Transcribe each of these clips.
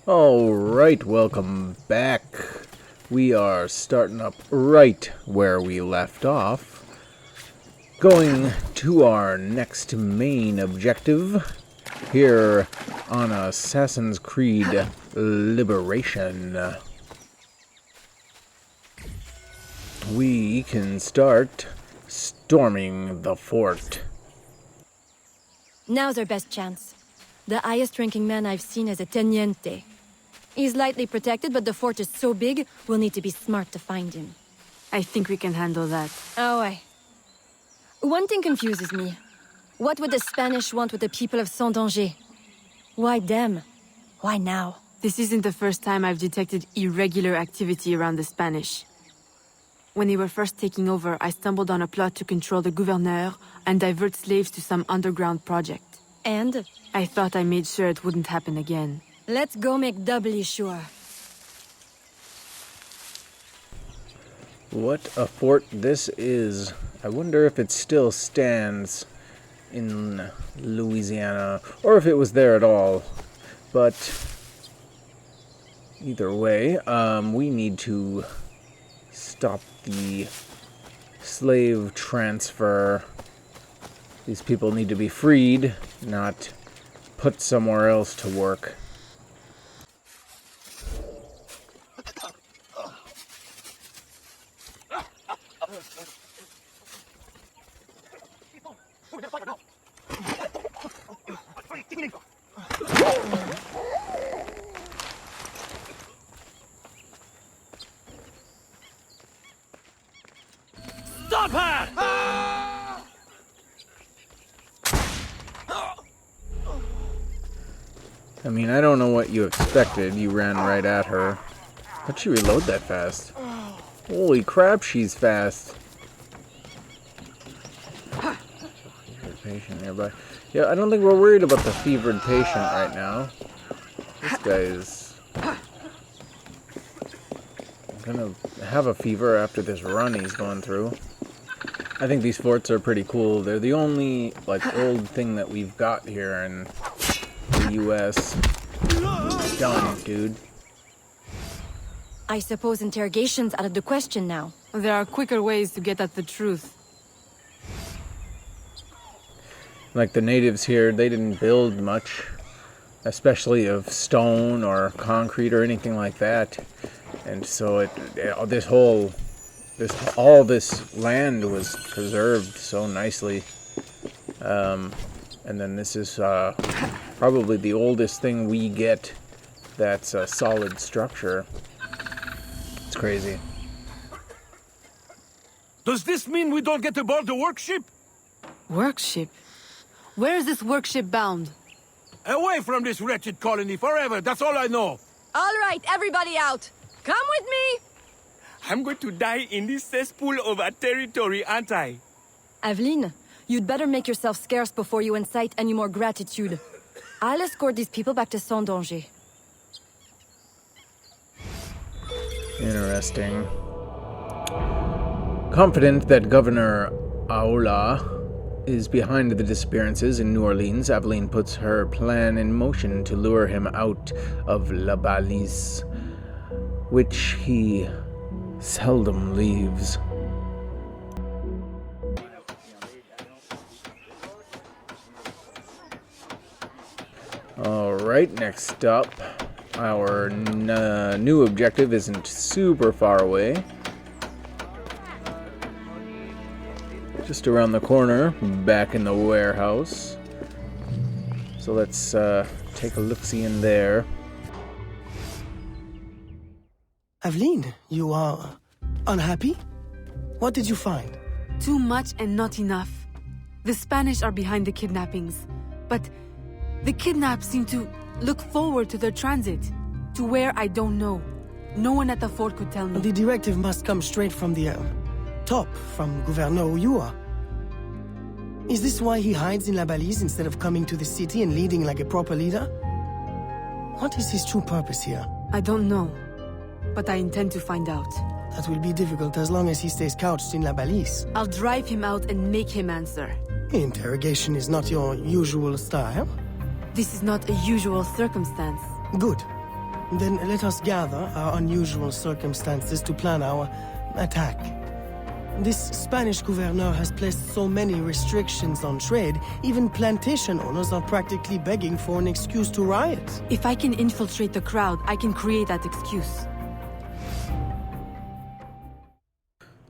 Alright, welcome back. We are starting up right where we left off. Going to our next main objective here on Assassin's Creed Liberation. We can start storming the fort. Now's our best chance. The highest ranking man I've seen is a teniente. He's lightly protected, but the fort is so big, we'll need to be smart to find him. I think we can handle that. Oh, aye. One thing confuses me. What would the Spanish want with the people of Saint-Danger? Why them? Why now? This isn't the first time I've detected irregular activity around the Spanish. When they were first taking over, I stumbled on a plot to control the gouverneur and divert slaves to some underground project. And? I thought I made sure it wouldn't happen again. Let's go make doubly sure. What a fort this is. I wonder if it still stands in Louisiana, or if it was there at all. But either way, we need to stop the slave transfer. These people need to be freed, not put somewhere else to work. Stop her! I mean, I don't know what you expected. You ran right at her. How'd she reload that fast? Holy crap, she's fast. Fevered patient nearby. Yeah, I don't think we're worried about the fevered patient right now. This guy is gonna have a fever after this run he's going through. I think these forts are pretty cool. They're the only, like, old thing that we've got here in the US. Done, dude. I suppose interrogation's out of the question now. There are quicker ways to get at the truth. Like the natives here, they didn't build much, especially of stone or concrete or anything like that. And so all this land was preserved so nicely. And then this is probably the oldest thing we get that's a solid structure. It's crazy. Does this mean we don't get aboard the workship? Workship? Where is this workship bound? Away from this wretched colony forever, that's all I know. All right, everybody out. Come with me! I'm going to die in this cesspool of a territory, aren't I? Aveline, you'd better make yourself scarce before you incite any more gratitude. I'll escort these people back to Saint-Danger. Interesting. Confident that Governor Aola is behind the disappearances in New Orleans, Aveline puts her plan in motion to lure him out of La Balise, which he seldom leaves. Alright, next up, our new objective isn't super far away. Just around the corner, back in the warehouse. So let's take a look-see in there. Aveline, you are unhappy? What did you find? Too much and not enough. The Spanish are behind the kidnappings, but the kidnapped seem to look forward to their transit, to where I don't know. No one at the fort could tell me. The directive must come straight from the top, from Gouverneur Uyua. Is this why he hides in La Balise instead of coming to the city and leading like a proper leader? What is his true purpose here? I don't know, but I intend to find out. That will be difficult as long as he stays couched in La Balise. I'll drive him out and make him answer. Interrogation is not your usual style. This is not a usual circumstance. Good. Then let us gather our unusual circumstances to plan our attack. This Spanish gouverneur has placed so many restrictions on trade, even plantation owners are practically begging for an excuse to riot. If I can infiltrate the crowd, I can create that excuse.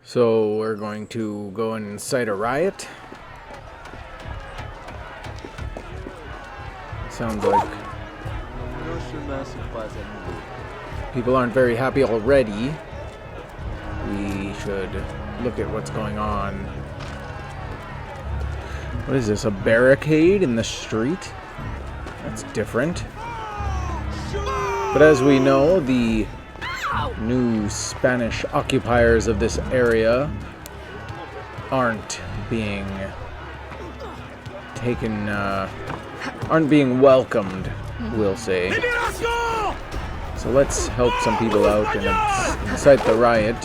So we're going to go and incite a riot. Sounds like people aren't very happy already. We should look at what's going on. What is this, a barricade in the street? That's different. But as we know, the new Spanish occupiers of this area aren't being taken, aren't being welcomed, we'll say. So let's help some people out and incite the riot.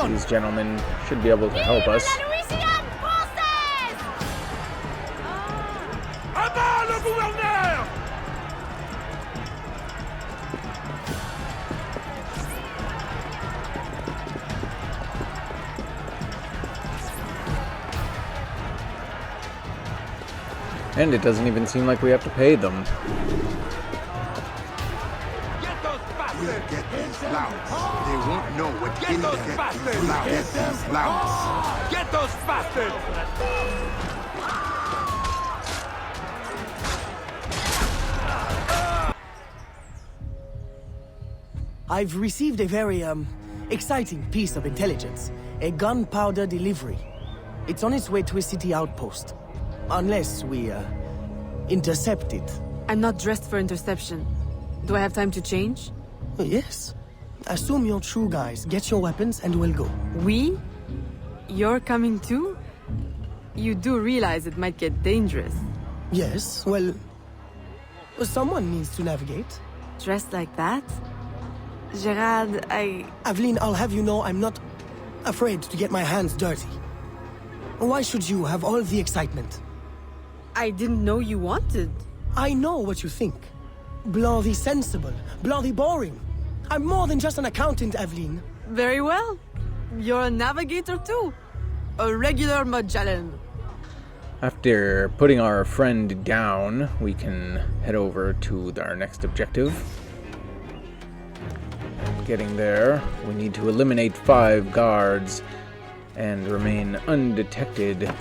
These gentlemen should be able to help us. And it doesn't even seem like we have to pay them. We'll get these louts. They won't know what get these louts. Get these louts. Get those bastards! I've received a very, exciting piece of intelligence. A gunpowder delivery. It's on its way to a city outpost. Unless we, intercept it. I'm not dressed for interception. Do I have time to change? Oh, yes. Assume you're true, guys. Get your weapons and we'll go. We? You're coming too? You do realize it might get dangerous. Yes, well, someone needs to navigate. Dressed like that? Gerard, Aveline, I'll have you know I'm not afraid to get my hands dirty. Why should you have all the excitement? I didn't know you wanted. I know what you think. Bloody sensible, bloody boring. I'm more than just an accountant, Aveline. Very well. You're a navigator too. A regular Magellan. After putting our friend down, we can head over to our next objective. And getting there, we need to eliminate 5 guards and remain undetected.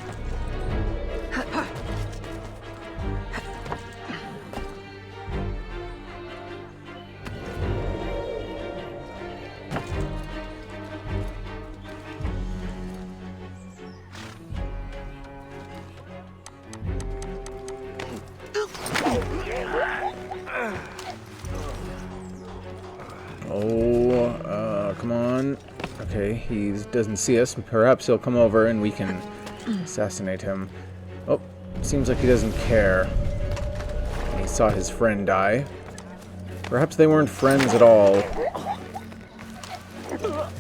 Come on. Okay, he doesn't see us. Perhaps he'll come over and we can assassinate him. Oh, seems like he doesn't care. He saw his friend die. Perhaps they weren't friends at all.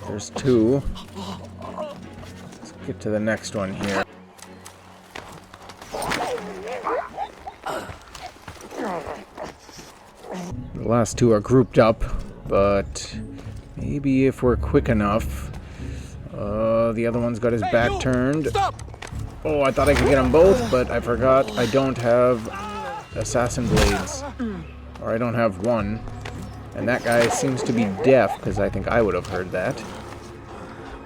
There's 2. Let's get to the next one here. The last 2 are grouped up, but maybe if we're quick enough. The other one's got his back turned. Stop! Oh, I thought I could get them both, but I forgot I don't have assassin blades. Or I don't have one. And that guy seems to be deaf, because I think I would have heard that.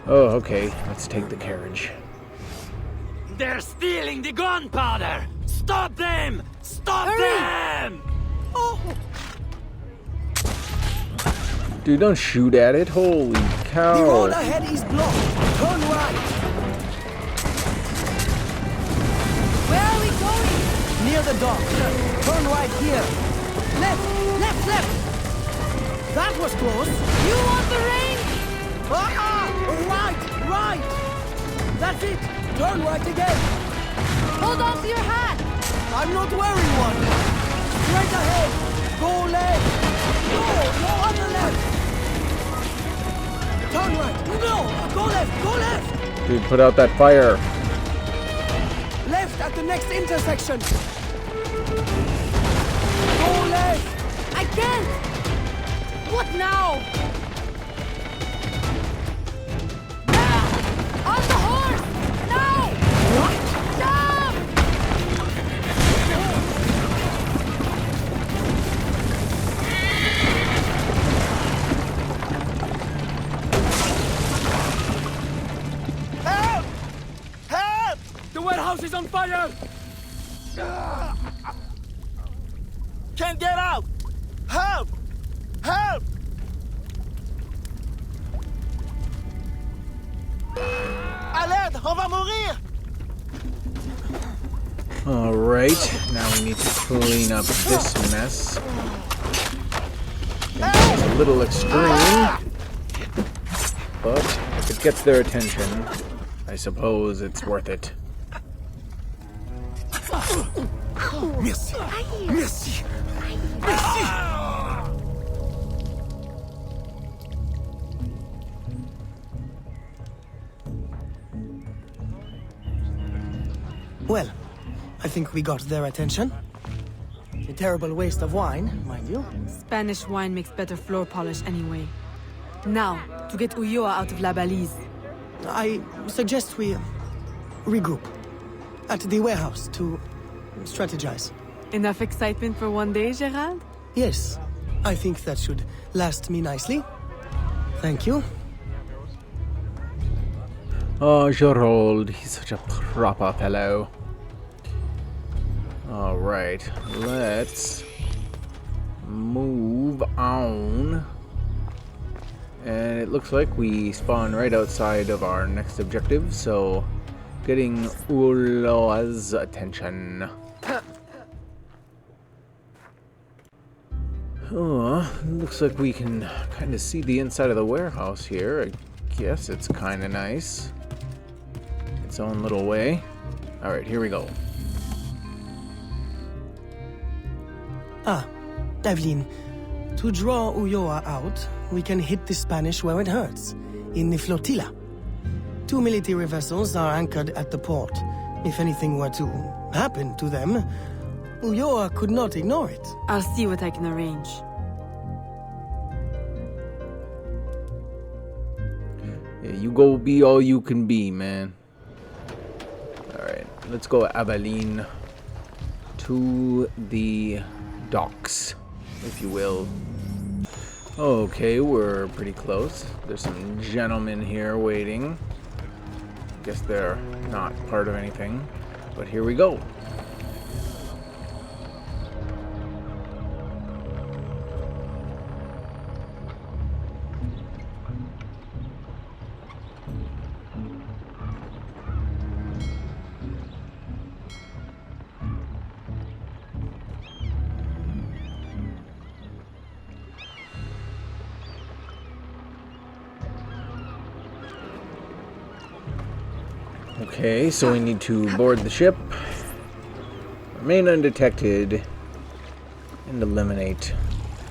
Oh, okay. Let's take the carriage. They're stealing the gunpowder! Stop them! Stop them! Oh, Dude, don't shoot at it. Holy the cow. road ahead is blocked. Turn right. Where are we going? Near the dock. Turn right here. Left, left, left. That was close. You want the rain? Ah! Right, right. That's it. Turn right again. Hold on to your hat. I'm not wearing one. Straight ahead. Go left. No on the left. Turn right. No, go left, go left. Dude, put out that fire. Left at the next intersection. Can't get out! Help! Help! À l'aide! On va mourir! Alright, now we need to clean up this mess. It's a little extreme, but if it gets their attention, I suppose it's worth it. Merci! Merci! Merci! Well, I think we got their attention. A terrible waste of wine, mind you. Spanish wine makes better floor polish anyway. Now, to get Ulloa out of La Balise. I suggest we regroup at the warehouse to strategize. Enough excitement for one day, Gerald? Yes, I think that should last me nicely. Thank you. Oh, Gerald, he's such a proper fellow. Alright, let's move on. And it looks like we spawn right outside of our next objective, so getting Ulloa's attention. Oh, looks like we can kind of see the inside of the warehouse here. I guess it's kind of nice. Its own little way. Alright, here we go. Ah, Aveline, to draw Ulloa out, we can hit the Spanish where it hurts, in the flotilla. 2 military vessels are anchored at the port. If anything were to happen to them, Ulloa could not ignore it. I'll see what I can arrange. Yeah, you go be all you can be, man. Alright, let's go Avaline to the docks, if you will. Okay, we're pretty close. There's some gentlemen here waiting. Guess they're not part of anything, but here we go. Okay, so we need to board the ship, remain undetected, and eliminate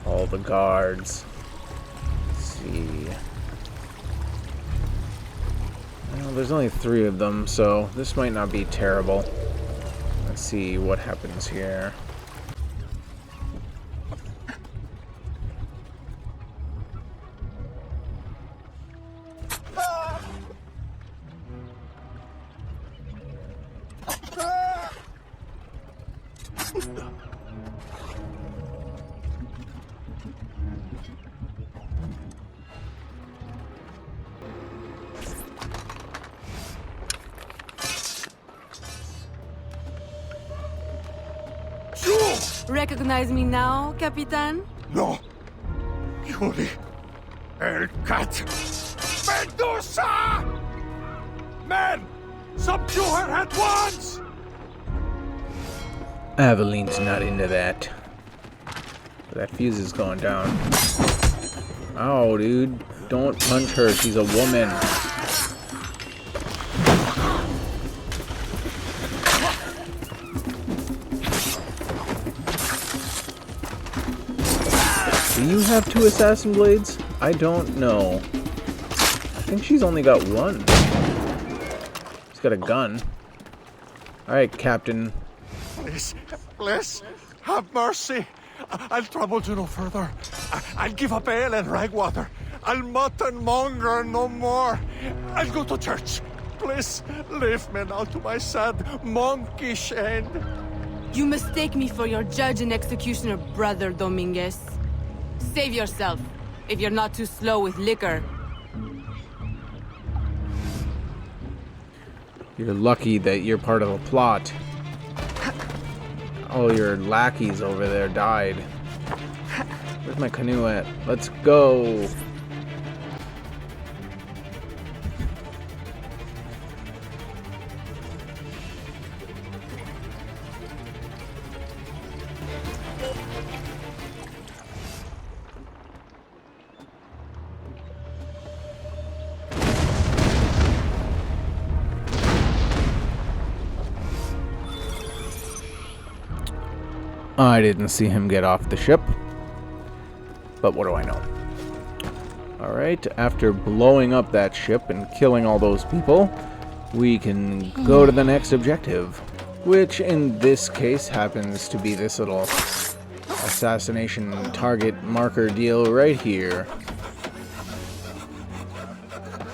all the guards. Let's see. Well, there's only 3 of them, so this might not be terrible. Let's see what happens here. Recognize me now, Capitan? No. Yuli. El Cat. Medusa! Men! Subdue her at once! Avaline's not into that. That fuse is going down. Oh, dude. Don't punch her. She's a woman. Do you have 2 assassin blades? I don't know. I think she's only got 1. She's got a gun. Alright, Captain. Please, please, have mercy. I'll trouble you no further. I'll give up ale and rag water. I'll mutton monger no more. I'll go to church. Please, leave me now to my sad, monkish end. You mistake me for your judge and executioner, Brother Dominguez. Save yourself, if you're not too slow with liquor. You're lucky that you're part of a plot. all your lackeys over there died. Where's my canoe at? Let's go. I didn't see him get off the ship, but what do I know? Alright, after blowing up that ship and killing all those people, we can go to the next objective, which in this case happens to be this little assassination target marker deal right here.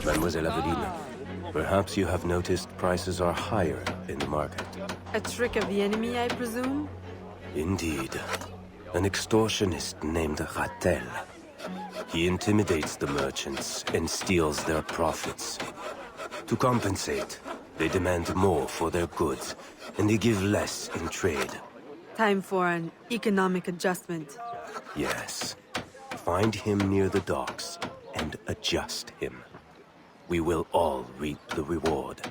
Mademoiselle Aveline, perhaps you have noticed prices are higher in the market. A trick of the enemy, I presume? Indeed. An extortionist named Ratel. He intimidates the merchants and steals their profits. To compensate, they demand more for their goods, and they give less in trade. Time for an economic adjustment. Yes. Find him near the docks and adjust him. We will all reap the reward.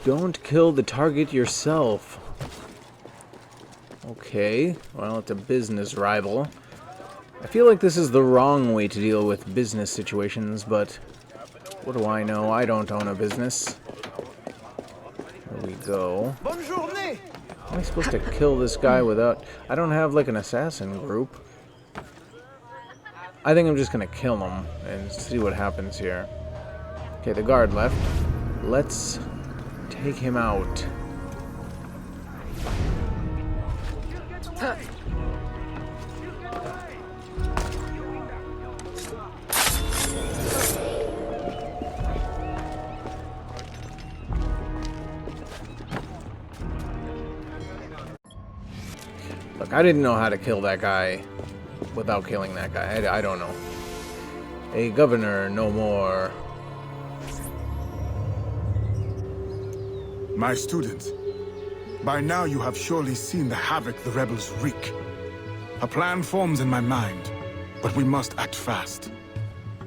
Don't kill the target yourself. Okay, well, it's a business rival. I feel like this is the wrong way to deal with business situations, but what do I know? I don't own a business. There we go. Am I supposed to kill this guy without... I don't have, like, an assassin group. I think I'm just gonna kill him and see what happens here. Okay, the guard left. Let's take him out. Look, I didn't know how to kill that guy without killing that guy. I don't know. A governor, no more. My student, by now you have surely seen the havoc the rebels wreak. A plan forms in my mind, but we must act fast.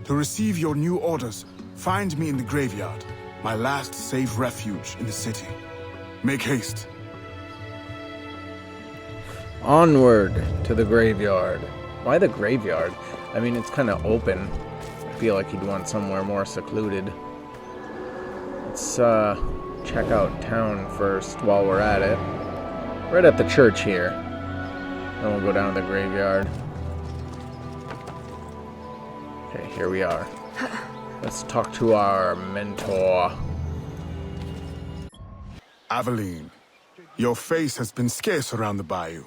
To receive your new orders, find me in the graveyard, my last safe refuge in the city. Make haste. Onward to the graveyard. Why the graveyard? I mean, it's kind of open. I feel like he'd want somewhere more secluded. Let's check out town first while we're at it. Right at the church here. Then we'll go down to the graveyard. Okay, here we are. Let's talk to our mentor. Aveline, your face has been scarce around the bayou.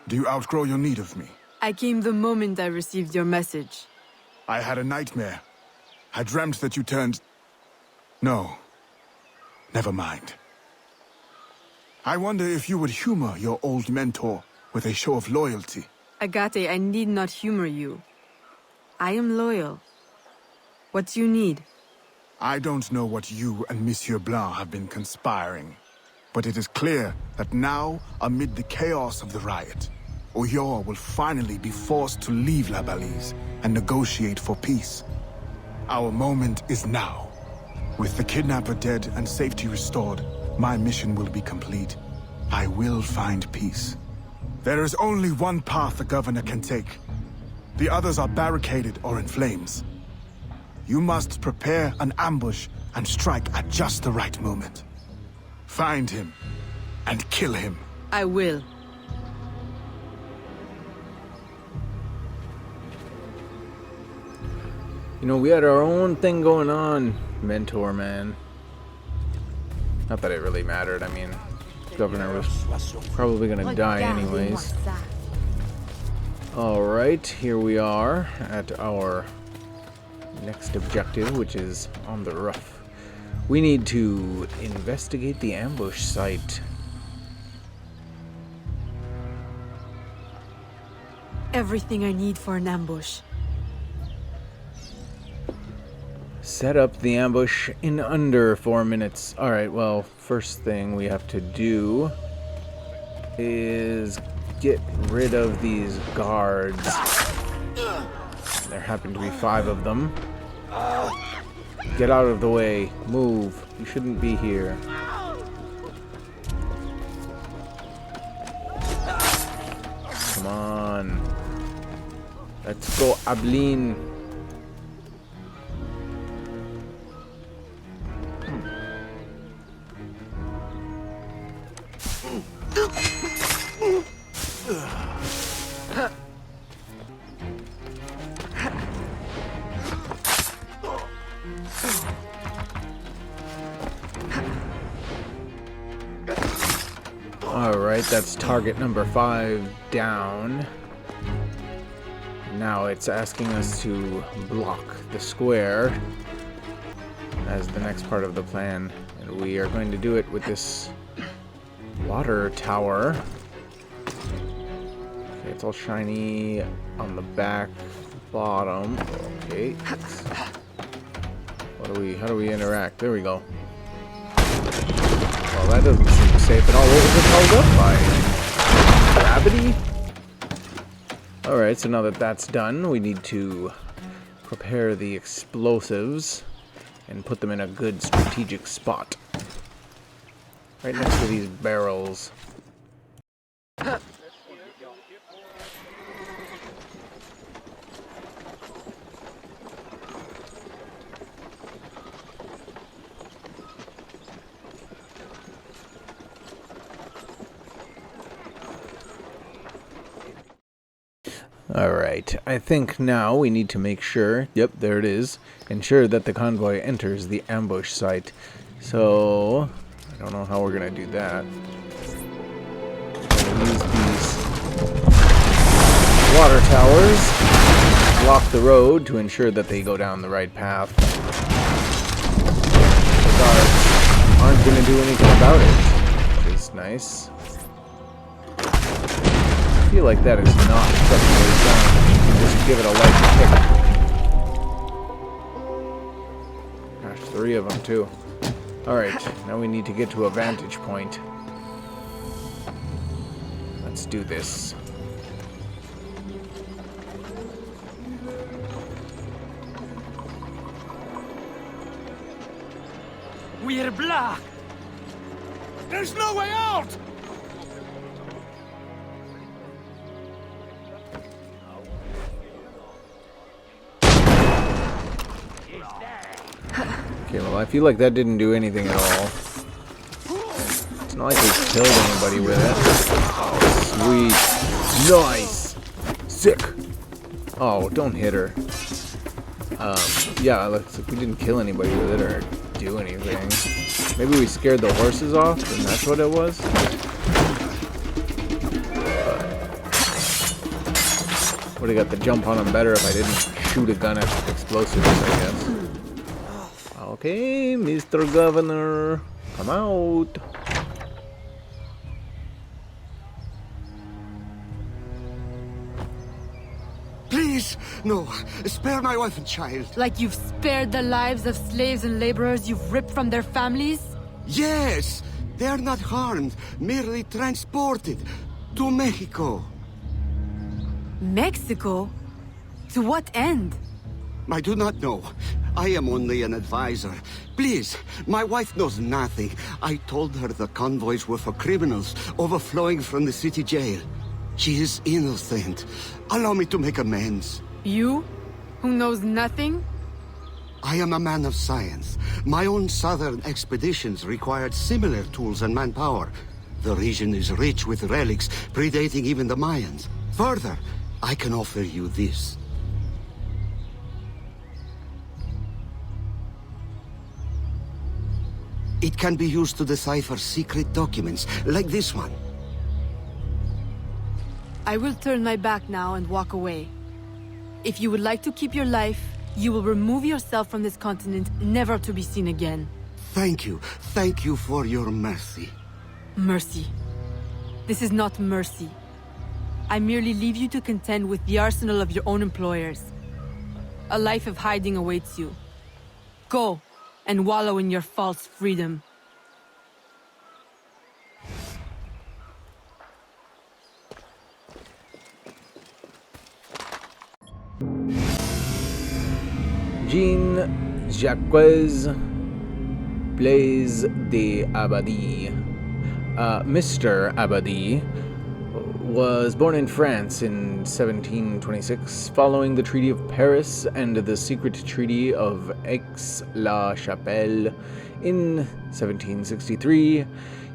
Do you outgrow your need of me? I came the moment I received your message. I had a nightmare. I dreamt that you turned... No. Never mind. I wonder if you would humor your old mentor with a show of loyalty. Agate, I need not humor you. I am loyal. What do you need? I don't know what you and Monsieur Blanc have been conspiring, but it is clear that now, amid the chaos of the riot, Oyor will finally be forced to leave La Balise and negotiate for peace. Our moment is now. With the kidnapper dead and safety restored, my mission will be complete. I will find peace. There is only one path the governor can take. The others are barricaded or in flames. You must prepare an ambush and strike at just the right moment. Find him and kill him. I will. You know, we had our own thing going on, mentor man. Not that it really mattered. I mean, governor was probably gonna die anyways. Alright, here we are at our next objective, which is on the roof. We need to investigate the ambush site. Everything I need for an ambush. Set up the ambush in under 4 minutes. Alright, well, first thing we have to do is get rid of these guards. There happen to be 5 of them. Get out of the way. Move. You shouldn't be here. Come on. Let's go, Aveline. Alright, that's target number 5 down. Now it's asking us to block the square as the next part of the plan. And we are going to do it with this water tower. Okay, it's all shiny on the back bottom. Okay. How do we interact? There we go. Well, that doesn't seem safe at all. What was it held up by? Gravity? Alright, so now that that's done, we need to prepare the explosives and put them in a good strategic spot. Right next to these barrels. Alright, I think now we need to make sure, yep, there it is, ensure that the convoy enters the ambush site. So, I don't know how we're going to do that. We're going to use these water towers, block the road to ensure that they go down the right path. The guards aren't going to do anything about it, which is nice. I feel like that is not structurally sound. You can just give it a light kick. Gosh, 3 of them too. Alright, now we need to get to a vantage point. Let's do this. We're blocked! There's no way out! Okay, well, I feel like that didn't do anything at all. It's not like we killed anybody with it. Oh, sweet. Nice! Sick! Oh, don't hit her. Yeah, we didn't kill anybody with it or do anything. Maybe we scared the horses off, and that's what it was? Would have got the jump on them better if I didn't shoot a gun at explosives, I guess. Okay, Mr. Governor, come out. Please, no, spare my wife and child. Like you've spared the lives of slaves and laborers you've ripped from their families? Yes, they are not harmed, merely transported to Mexico. Mexico? To what end? I do not know. I am only an advisor. Please, my wife knows nothing. I told her the convoys were for criminals overflowing from the city jail. She is innocent. Allow me to make amends. You? Who knows nothing? I am a man of science. My own southern expeditions required similar tools and manpower. The region is rich with relics predating even the Mayans. Further, I can offer you this. It can be used to decipher secret documents, like this one. I will turn my back now and walk away. If you would like to keep your life, you will remove yourself from this continent, never to be seen again. Thank you. Thank you for your mercy. Mercy. This is not mercy. I merely leave you to contend with the arsenal of your own employers. A life of hiding awaits you. Go, and wallow in your false freedom. Jean-Jacques Blaise de Abadie. Mr. Abadie was born in France in 1726, following the Treaty of Paris and the secret Treaty of Aix-la-Chapelle. In 1763,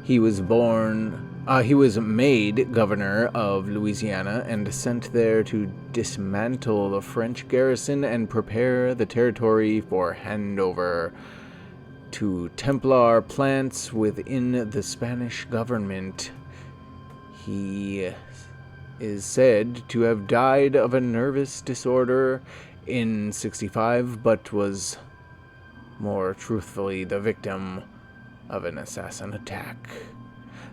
he was made governor of Louisiana and sent there to dismantle the French garrison and prepare the territory for handover to Templar plants within the Spanish government. He is said to have died of a nervous disorder in 65, but was more truthfully the victim of an assassin attack.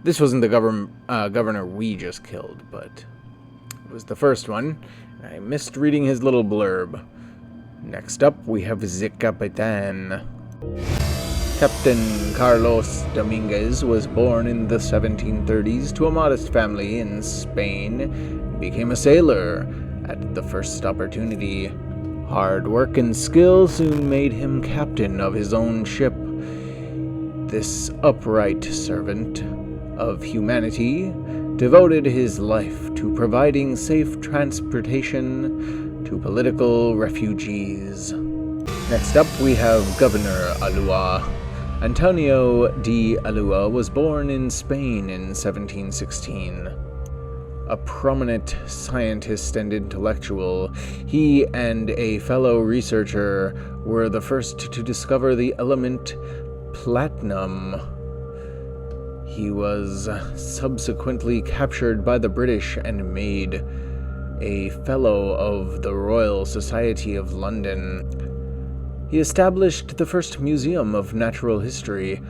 This wasn't the governor we just killed, but it was the first one. I missed reading his little blurb. Next up, we have the Capitan. Captain Carlos Dominguez was born in the 1730s to a modest family in Spain and became a sailor at the first opportunity. Hard work and skill soon made him captain of his own ship. This upright servant of humanity devoted his life to providing safe transportation to political refugees. Next up, we have Governor Ulloa. Antonio de Ulloa was born in Spain in 1716. A prominent scientist and intellectual, he and a fellow researcher were the first to discover the element platinum. He was subsequently captured by the British and made a Fellow of the Royal Society of London. He established the first museum of natural history,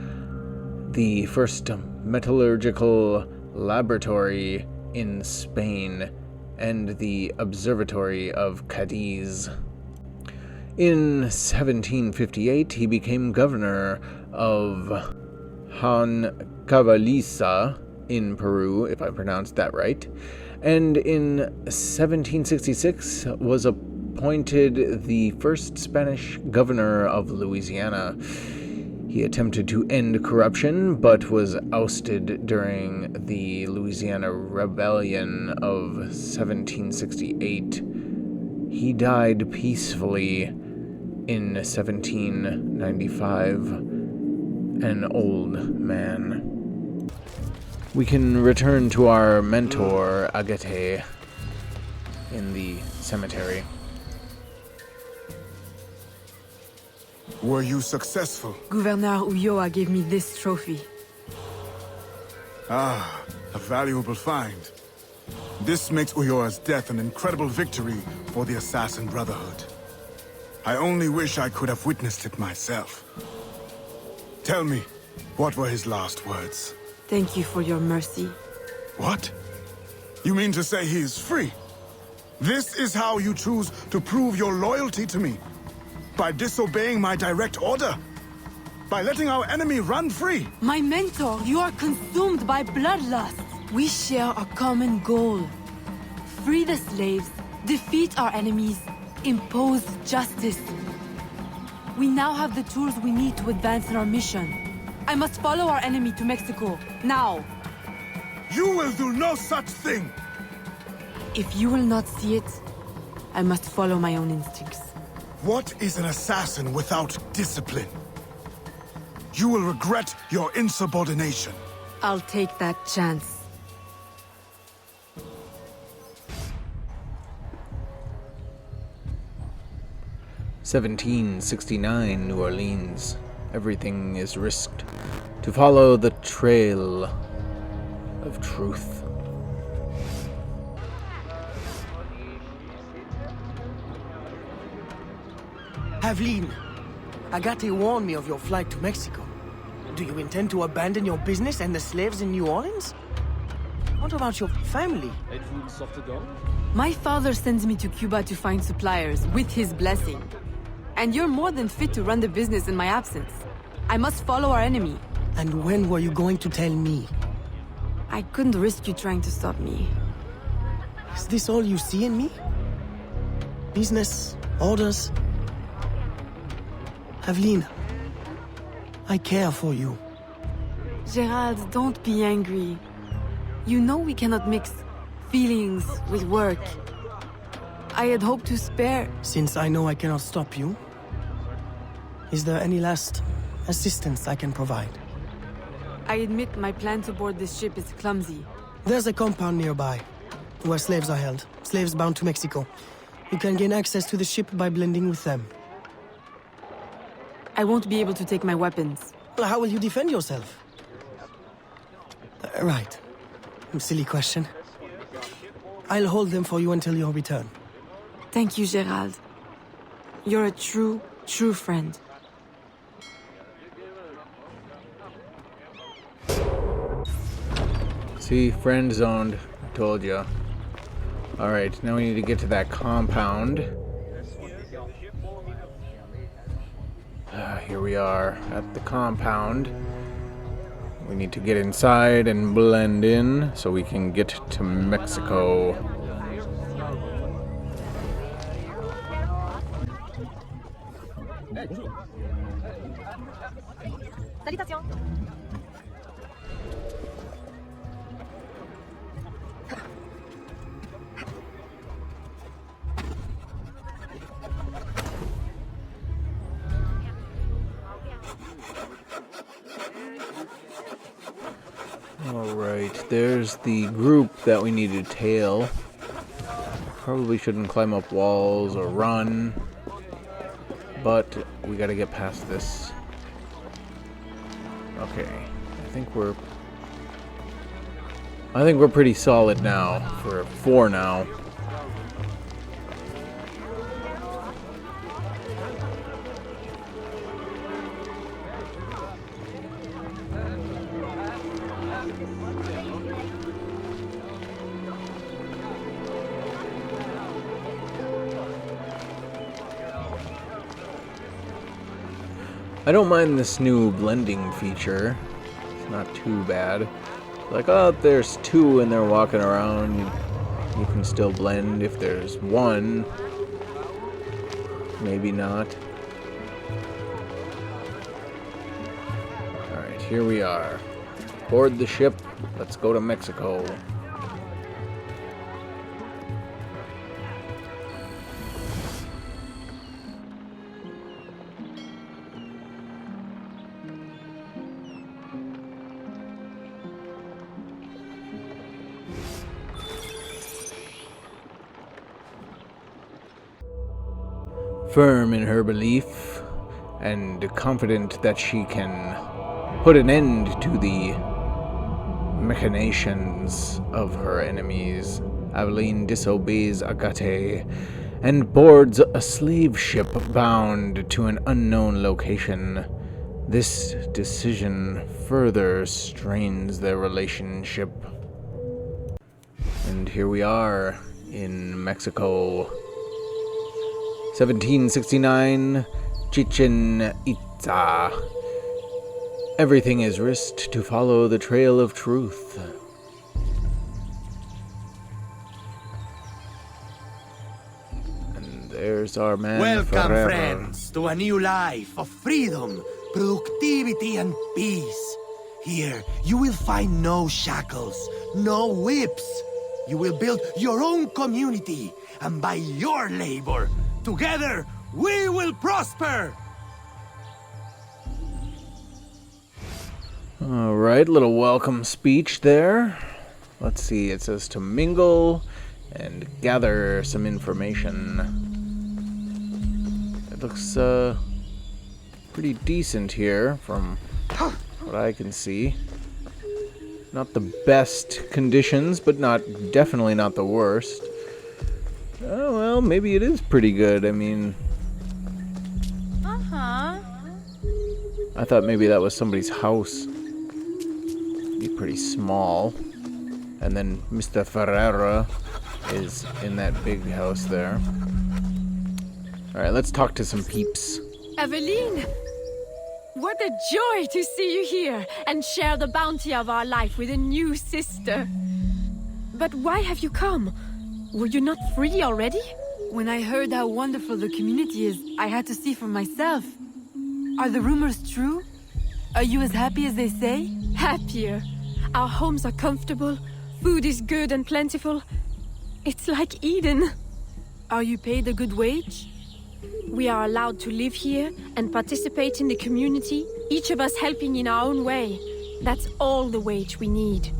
the first metallurgical laboratory in Spain, and the Observatory of Cadiz. In 1758, he became governor of Huancavelica in Peru, if I pronounced that right, and in 1766 was appointed the first Spanish governor of Louisiana. He attempted to end corruption, but was ousted during the Louisiana Rebellion of 1768. He died peacefully in 1795, an old man. We can return to our mentor, Agate, in the cemetery. Were you successful? Gouverneur Ulloa gave me this trophy. Ah, a valuable find. This makes Ulloa's death an incredible victory for the Assassin Brotherhood. I only wish I could have witnessed it myself. Tell me, what were his last words? Thank you for your mercy. What? You mean to say he is free? This is how you choose to prove your loyalty to me? By disobeying my direct order? By letting our enemy run free? My mentor, you are consumed by bloodlust. We share a common goal. Free the slaves, defeat our enemies, impose justice. We now have the tools we need to advance in our mission. I must follow our enemy to Mexico, now. You will do no such thing! If you will not see it, I must follow my own instincts. What is an assassin without discipline? You will regret your insubordination. I'll take that chance. (1769) New Orleans. Everything is risked to follow the trail of truth. Aveline, Agate warned me of your flight to Mexico. Do you intend to abandon your business and the slaves in New Orleans? What about your family? My father sends me to Cuba to find suppliers, with his blessing. And you're more than fit to run the business in my absence. I must follow our enemy. And when were you going to tell me? I couldn't risk you trying to stop me. Is this all you see in me? Business? Orders? Aveline, I care for you. Gerald, don't be angry. You know we cannot mix feelings with work. I had hoped to spare... Since I know I cannot stop you, is there any last assistance I can provide? I admit my plan to board this ship is clumsy. There's a compound nearby, where slaves are held. Slaves bound to Mexico. You can gain access to the ship by blending with them. I won't be able to take my weapons. Well, how will you defend yourself? Right. Silly question. I'll hold them for you until your return. Thank you, Gerald. You're a true friend. See, friend zoned. I told ya. Alright, now we need to get to that compound. Here we are at the compound. We need to get inside and blend in so we can get to Mexico. Alright, there's the group that we need to tail. Probably shouldn't climb up walls or run, but we gotta get past this. Okay, I think we're pretty solid now for now. I don't mind this new blending feature. It's not too bad. Like, oh, there's two and they're walking around. You can still blend. If there's one, maybe not. Alright, here we are. Board the ship. Let's go to Mexico. Firm in her belief, and confident that she can put an end to the machinations of her enemies, Aveline disobeys Agate and boards a slave ship bound to an unknown location. This decision further strains their relationship. And here we are in Mexico. 1769, Chichen Itza. Everything is risked to follow the trail of truth. And there's our man Welcome, forever. friends, to a new life of freedom, productivity, and peace. Here, you will find no shackles, no whips. You will build your own community, and by your labor, together, we will prosper! Alright, little welcome speech there. Let's see, it says to mingle and gather some information. It looks pretty decent here from what I can see. Not the best conditions, but definitely not the worst. Oh, well, maybe it is pretty good. I mean... I thought maybe that was somebody's house. Be pretty small. And then Mr. Ferreira is in that big house there. Alright, let's talk to some peeps. Aveline! What a joy to see you here and share the bounty of our life with a new sister. But why have you come? Were you not free already? When I heard how wonderful the community is, I had to see for myself. Are the rumors true? Are you as happy as they say? Happier. Our homes are comfortable, food is good and plentiful. It's like Eden. Are you paid a good wage? We are allowed to live here and participate in the community, each of us helping in our own way. That's all the wage we need.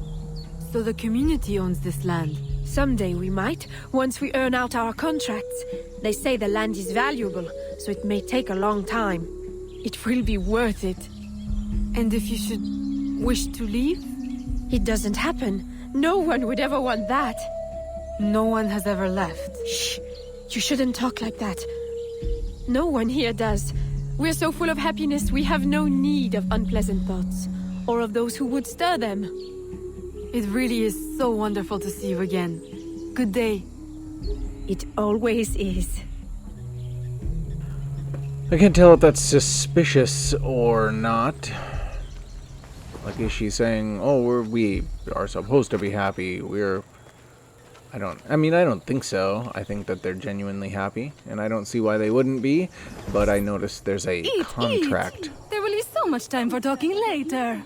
So the community owns this land? Someday we might, once we earn out our contracts. They say the land is valuable, so it may take a long time. It will be worth it. And if you should wish to leave? It doesn't happen. No one would ever want that. No one has ever left. Shh! You shouldn't talk like that. No one here does. We're so full of happiness, we have no need of unpleasant thoughts, or of those who would stir them. It really is so wonderful to see you again. Good day. It always is. I can't tell if that's suspicious or not. Like, is she saying, oh, we are supposed to be happy, I don't think so. I think that they're genuinely happy, and I don't see why they wouldn't be, but I noticed there's a contract. Eat. There will be so much time for talking later.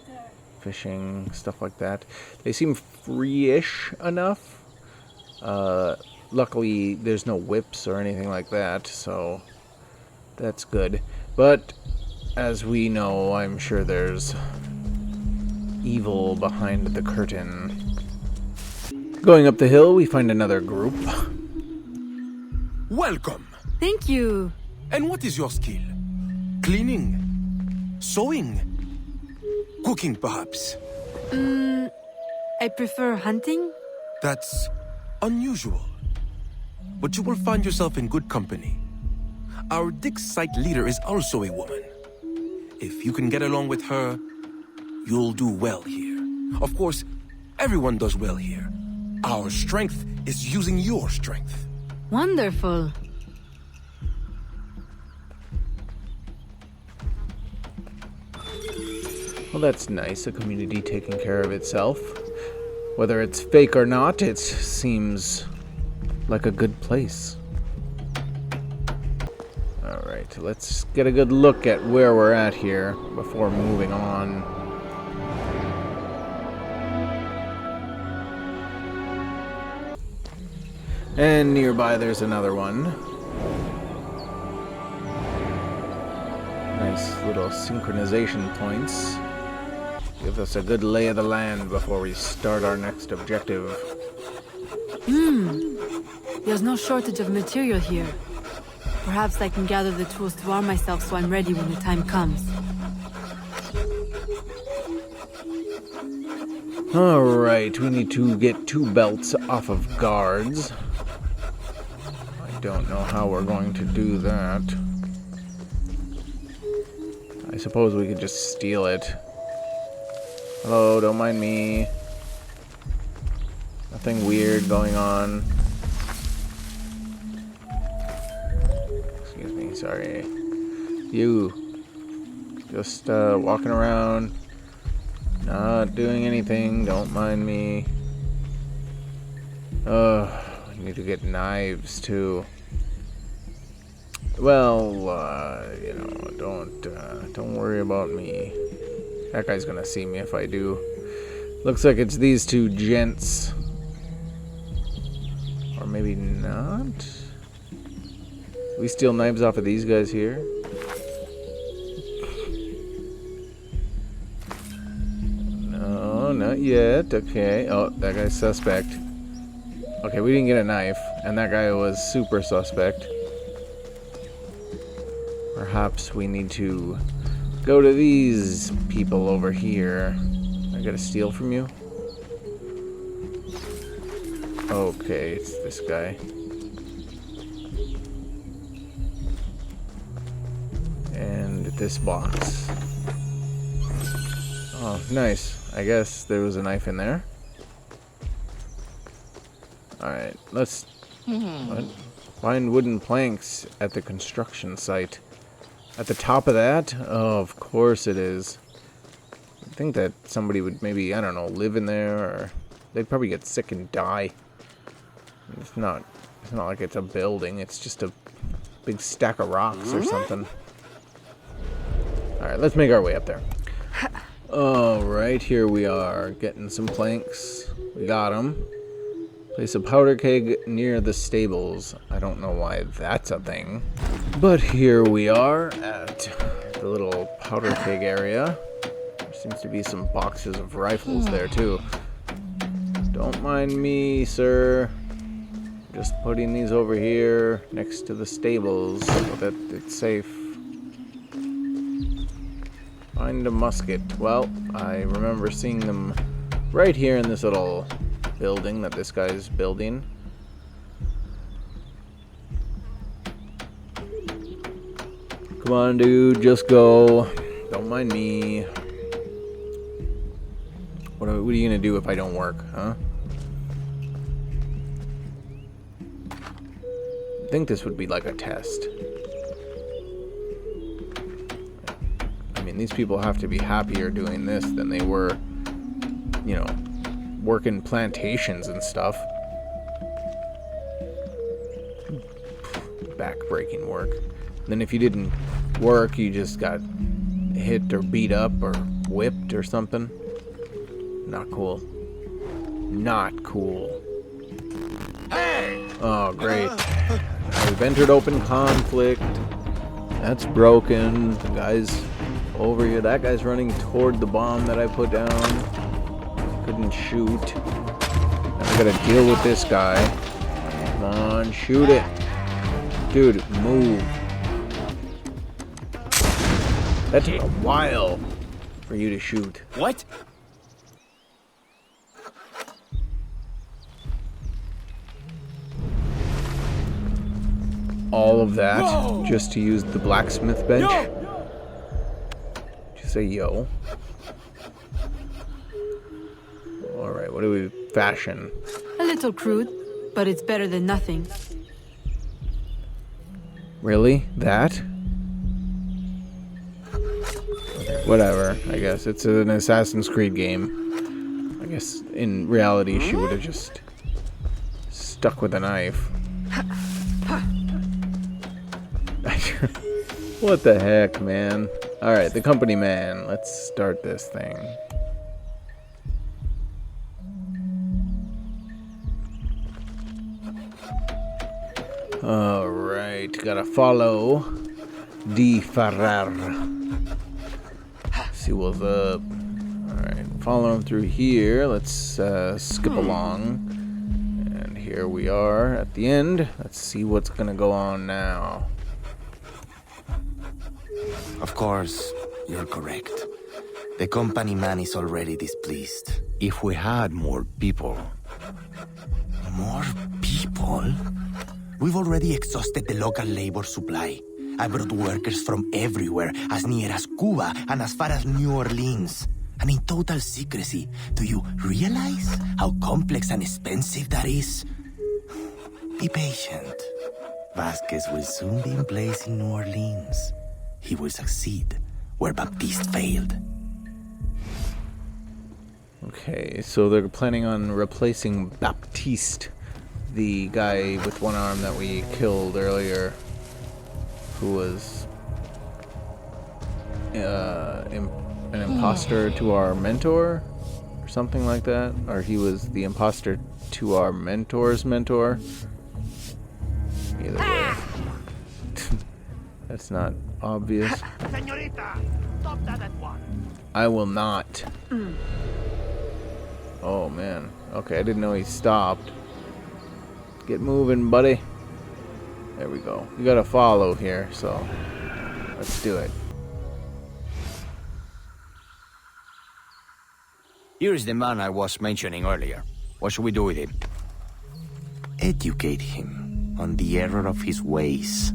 Fishing, stuff like that. They seem free-ish enough. Luckily, there's no whips or anything like that, so that's good. But, as we know, I'm sure there's evil behind the curtain. Going up the hill, we find another group. Welcome. Thank you. And what is your skill? Cleaning? Sewing? Cooking, perhaps? I prefer hunting. That's unusual. But you will find yourself in good company. Our dig site leader is also a woman. If you can get along with her, you'll do well here. Of course, everyone does well here. Our strength is using your strength. Wonderful. Well, that's nice, a community taking care of itself. Whether it's fake or not, it seems like a good place. Alright, let's get a good look at where we're at here before moving on. And nearby there's another one. Nice little synchronization points. Give us a good lay of the land before we start our next objective. There's no shortage of material here. Perhaps I can gather the tools to arm myself so I'm ready when the time comes. Alright, we need to get 2 belts off of guards. I don't know how we're going to do that. I suppose we could just steal it. Hello, don't mind me. Nothing weird going on. Excuse me, sorry. You. Just walking around. Not doing anything, don't mind me. I need to get knives too. Well, you know, don't worry about me. That guy's gonna see me if I do. Looks like it's these 2 gents. Or maybe not? We steal knives off of these guys here? No, not yet. Okay. Oh, that guy's suspect. Okay, we didn't get a knife, and that guy was super suspect. Perhaps we need to go to these people over here. I gotta steal from you? Okay, it's this guy. And this box. Oh, nice. I guess there was a knife in there. Alright, let's... What? Find wooden planks at the construction site. At the top of that? Oh, of course it is. I think that somebody would maybe, I don't know, live in there, or they'd probably get sick and die. It's not like it's a building, it's just a big stack of rocks or something. Alright, let's make our way up there. Alright, here we are, getting some planks. We got them. Place a powder keg near the stables. I don't know why that's a thing. But here we are at the little powder keg area. There seems to be some boxes of rifles there too. Don't mind me, sir. Just putting these over here next to the stables so that it's safe. Find a musket. Well, I remember seeing them right here in this little building that this guy's building. Come on, dude, just go. Don't mind me. What are you gonna do if I don't work, huh? I think this would be like a test. I mean, these people have to be happier doing this than they were, you know, working plantations and stuff. Back-breaking work. And then if you didn't work, you just got hit or beat up or whipped or something. Not cool. Not cool. Hey! Oh, great. We've entered open conflict. That's broken. The guy's over here. That guy's running toward the bomb that I put down. Couldn't shoot. Now I gotta deal with this guy. Come on, shoot it. Dude, move. That took a while for you to shoot. What? All of that just to use the blacksmith bench? Did you say yo? Alright, what do we fashion? A little crude, but it's better than nothing. Really? That? Okay, whatever, I guess. It's an Assassin's Creed game. I guess in reality she would have just stuck with a knife. What the heck, man? Alright, the company man. Let's start this thing. Alright, gotta follow Di Ferrer. See what's up. Alright, follow him through here. Let's skip along. And here we are at the end. Let's see what's gonna go on now. Of course, you're correct. The company man is already displeased. If we had more people... More people? We've already exhausted the local labor supply. I brought workers from everywhere, as near as Cuba and as far as New Orleans. And in total secrecy. Do you realize how complex and expensive that is? Be patient. Vasquez will soon be in place in New Orleans. He will succeed where Baptiste failed. Okay, so they're planning on replacing Baptiste, the guy with one arm that we killed earlier, who was an imposter to our mentor, or something like that. Or he was the imposter to our mentor's mentor. Either way. That's not obvious. Señorita, stop that at once. I will not. Oh man. Okay, I didn't know he stopped. Get moving, buddy. There we go. You gotta follow here, so let's do it. Here's the man I was mentioning earlier. What should we do with him? Educate him on the error of his ways.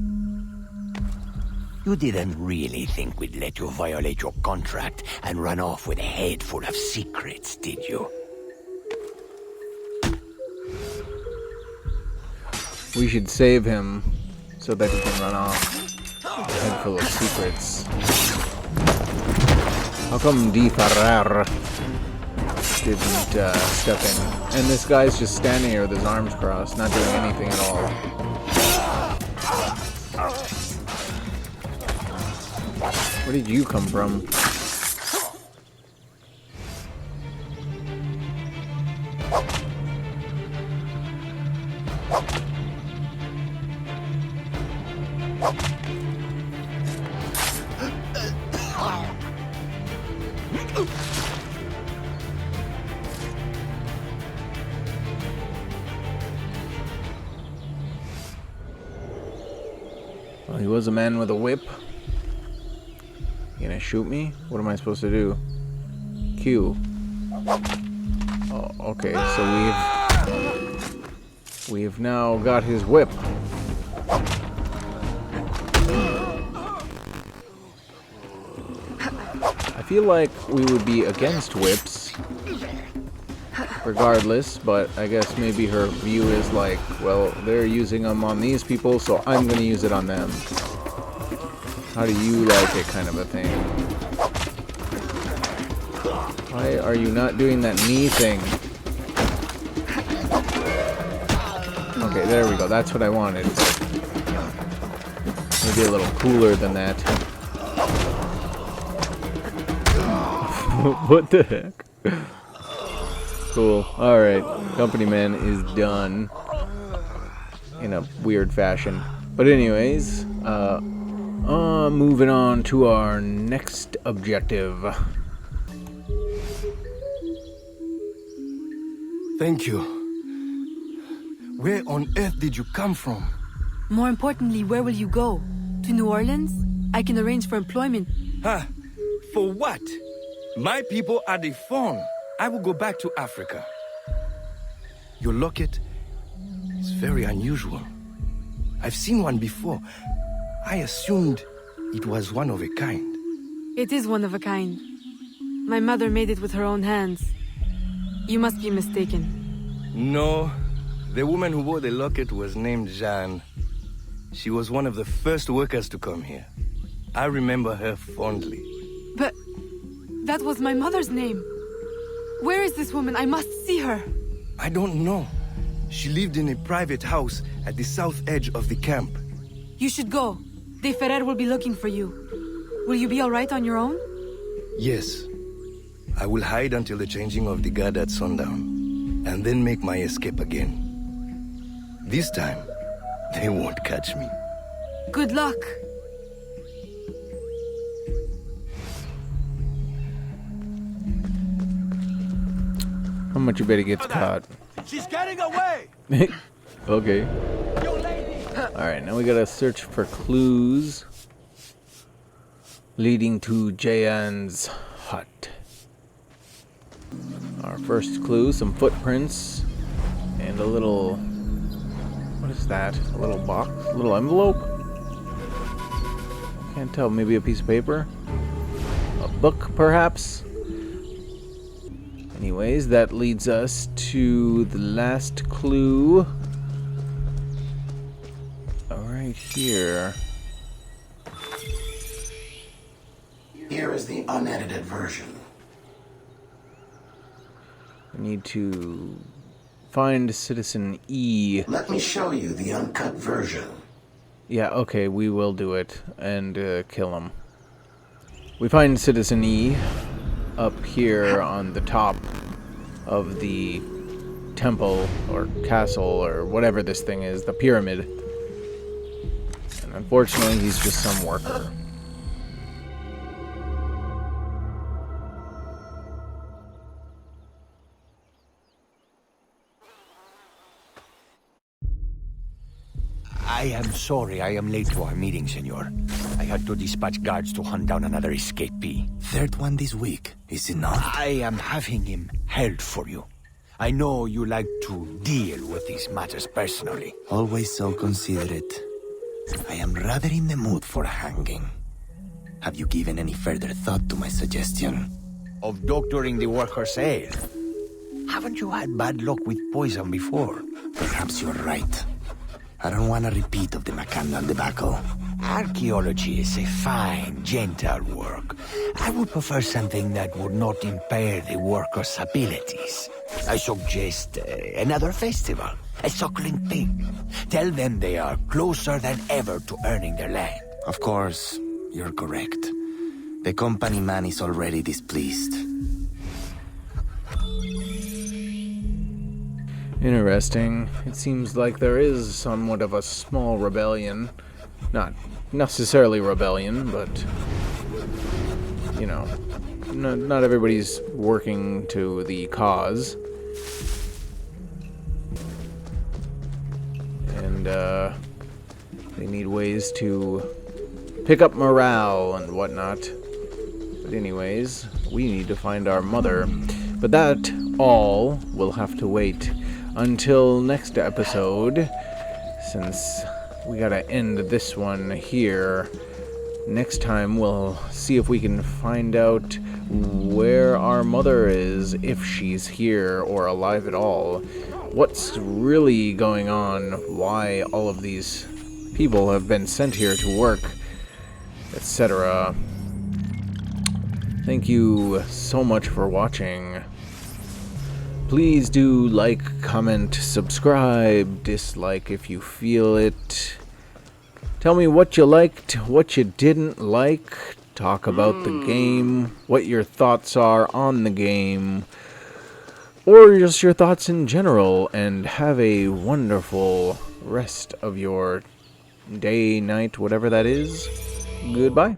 You didn't really think we'd let you violate your contract and run off with a head full of secrets, did you? We should save him so that he can run off. A head full of secrets. How come D. Ferrer didn't step in? And this guy's just standing here with his arms crossed, not doing anything at all. Where did you come from? Well, he was a man with a whip. You gonna shoot me? What am I supposed to do? Q. Oh, okay, so we've now got his whip. I feel like we would be against whips regardless, but I guess maybe her view is like, well, they're using them on these people, so I'm gonna use it on them. How do you like it, kind of a thing? Why are you not doing that knee thing? Okay, there we go. That's what I wanted. Maybe a little cooler than that. What the heck? Cool. Alright. Company man is done. In a weird fashion. But anyways, moving on to our next objective. Thank you. Where on earth did you come from? More importantly, where will you go? To New Orleans? I can arrange for employment. Huh? For what? My people are deformed. I will go back to Africa. Your locket is very unusual. I've seen one before. I assumed it was one of a kind. It is one of a kind. My mother made it with her own hands. You must be mistaken. No, the woman who wore the locket was named Jeanne. She was one of the first workers to come here. I remember her fondly. But that was my mother's name. Where is this woman? I must see her. I don't know. She lived in a private house at the south edge of the camp. You should go. De Ferrer will be looking for you. Will you be all right on your own? Yes. I will hide until the changing of the guard at sundown, and then make my escape again. This time, they won't catch me. Good luck. How much you bet he gets caught? She's getting away! Okay. Alright, now we gotta search for clues leading to Jayan's hut. Our first clue, some footprints and a little... what is that? A little box? A little envelope? Can't tell, maybe a piece of paper? A book, perhaps? Anyways, that leads us to the last clue. Right here. Here is the unedited version. We need to find Citizen E. Let me show you the uncut version. Yeah, okay, we will do it and kill him. We find Citizen E up here on the top of the temple or castle or whatever this thing is, the pyramid. And unfortunately, he's just some worker. I am sorry I am late to our meeting, senor. I had to dispatch guards to hunt down another escapee. Third one this week, is it not? I am having him held for you. I know you like to deal with these matters personally. Always so considerate. I am rather in the mood for hanging. Have you given any further thought to my suggestion? Of doctoring the workers' ale? Haven't you had bad luck with poison before? Perhaps you're right. I don't want a repeat of the Macandal debacle. Archaeology is a fine, gentle work. I would prefer something that would not impair the workers' abilities. I suggest another festival, a suckling pig. Tell them they are closer than ever to earning their land. Of course, you're correct. The company man is already displeased. Interesting. It seems like there is somewhat of a small rebellion. Not necessarily rebellion, but, you know, not everybody's working to the cause. And, they need ways to pick up morale and whatnot. But anyways, we need to find our mother. But that all will have to wait until next episode, since we gotta end this one here. Next time we'll see if we can find out where our mother is, if she's here or alive at all. What's really going on, why all of these people have been sent here to work, etc. Thank you so much for watching. Please do like, comment, subscribe, dislike if you feel it. Tell me what you liked, what you didn't like. Talk about the game, what your thoughts are on the game, or just your thoughts in general, and have a wonderful rest of your day, night, whatever that is. Goodbye.